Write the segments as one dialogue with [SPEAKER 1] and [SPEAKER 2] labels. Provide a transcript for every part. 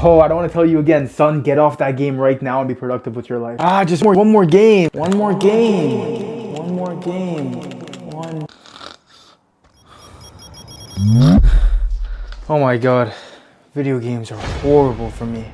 [SPEAKER 1] Oh, I don't want to tell you again, son, get off that game right now and be productive with your life. Just one more game. One more game. One more game. One. Oh my god. Video games are horrible for me.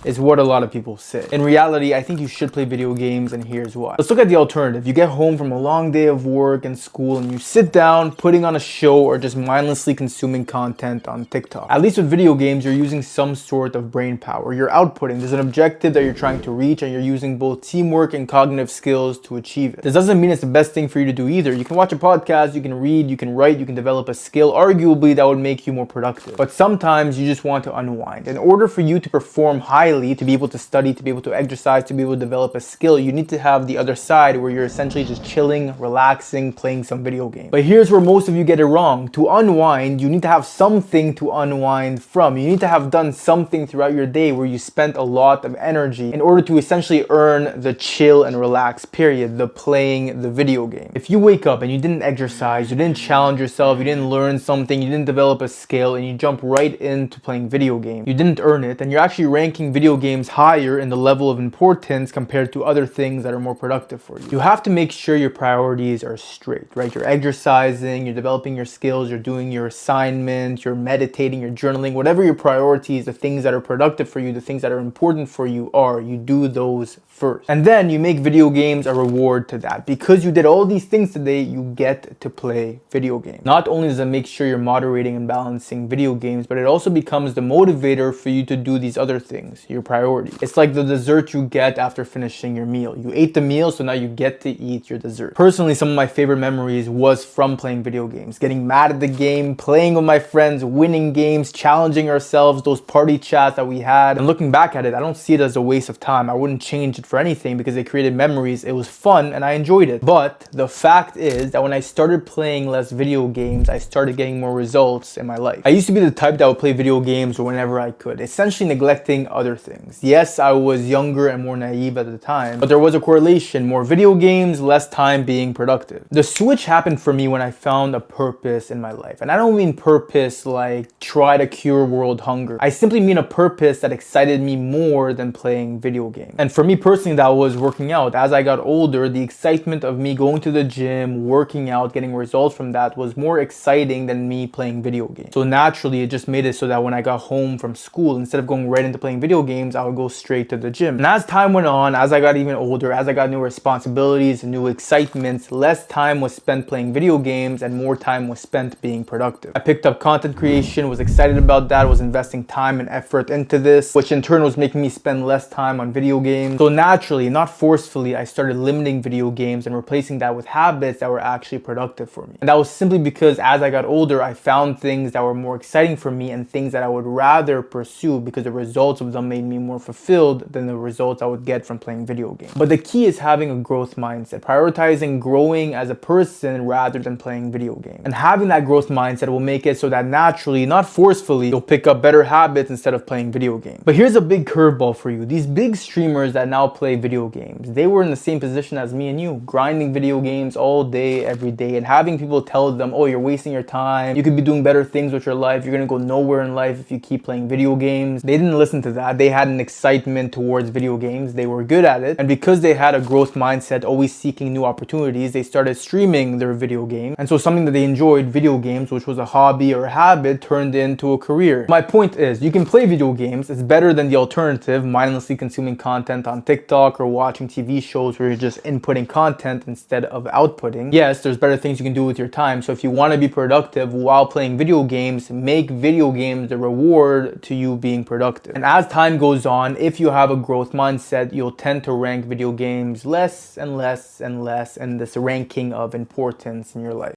[SPEAKER 1] Is what a lot of people say. In reality, I think you should play video games, and here's why. Let's look at the alternative. You get home from a long day of work and school and you sit down putting on a show or just mindlessly consuming content on TikTok. At least with video games, you're using some sort of brain power. You're outputting. There's an objective that you're trying to reach and you're using both teamwork and cognitive skills to achieve it. This doesn't mean it's the best thing for you to do either. You can watch a podcast, you can read, you can write, you can develop a skill. Arguably, that would make you more productive. But sometimes you just want to unwind. In order for you to perform highly, to be able to study, to be able to exercise, to be able to develop a skill, you need to have the other side where you're essentially just chilling, relaxing, playing some video game. But here's where most of you get it wrong. To unwind, you need to have something to unwind from. You need to have done something throughout your day where you spent a lot of energy in order to essentially earn the chill and relax period, the playing the video game. If you wake up and you didn't exercise, you didn't challenge yourself, you didn't learn something, you didn't develop a skill, and you jump right into playing video game, you didn't earn it, and you're actually ranking video games higher in the level of importance compared to other things that are more productive for you. You have to make sure your priorities are straight, right? You're exercising, you're developing your skills, you're doing your assignments, you're meditating, you're journaling, whatever your priorities, the things that are productive for you, the things that are important for you are, you do those first. And then you make video games a reward to that. Because you did all these things today, you get to play video games. Not only does it make sure you're moderating and balancing video games, but it also becomes the motivator for you to do these other things, your priority. It's like the dessert you get after finishing your meal. You ate the meal, so now you get to eat your dessert. Personally, some of my favorite memories was from playing video games. Getting mad at the game, playing with my friends, winning games, challenging ourselves, those party chats that we had. And looking back at it, I don't see it as a waste of time. I wouldn't change it for anything because it created memories. It was fun and I enjoyed it. But the fact is that when I started playing less video games, I started getting more results in my life. I used to be the type that would play video games whenever I could, essentially neglecting other things. Yes, I was younger and more naive at the time, but there was a correlation. More video games, less time being productive. The switch happened for me when I found a purpose in my life. And I don't mean purpose like try to cure world hunger. I simply mean a purpose that excited me more than playing video games. And for me personally, that was working out. As I got older, the excitement of me going to the gym, working out, getting results from that was more exciting than me playing video games. So naturally, it just made it so that when I got home from school, instead of going right into playing video games, I would go straight to the gym. And as time went on, as I got even older, as I got new responsibilities and new excitements, less time was spent playing video games and more time was spent being productive. I picked up content creation, was excited about that, was investing time and effort into this, which in turn was making me spend less time on video games. So naturally, not forcefully, I started limiting video games and replacing that with habits that were actually productive for me. And that was simply because as I got older, I found things that were more exciting for me and things that I would rather pursue because the results of them made me more fulfilled than the results I would get from playing video games. But the key is having a growth mindset, prioritizing growing as a person rather than playing video games. And having that growth mindset will make it so that naturally, not forcefully, you'll pick up better habits instead of playing video games. But here's a big curveball for you. These big streamers that now play video games, they were in the same position as me and you, grinding video games all day, every day, and having people tell them, oh, you're wasting your time, you could be doing better things with your life, you're gonna go nowhere in life if you keep playing video games. They didn't listen to that. They had an excitement towards video games. They were good at it. And because they had a growth mindset, always seeking new opportunities, they started streaming their video game. And so something that they enjoyed, video games, which was a hobby or a habit, turned into a career. My point is, you can play video games. It's better than the alternative, mindlessly consuming content on TikTok or watching TV shows where you're just inputting content instead of outputting. Yes, there's better things you can do with your time. So if you want to be productive while playing video games, make video games the reward to you being productive. And as time goes on, if you have a growth mindset, you'll tend to rank video games less and less and less in this ranking of importance in your life.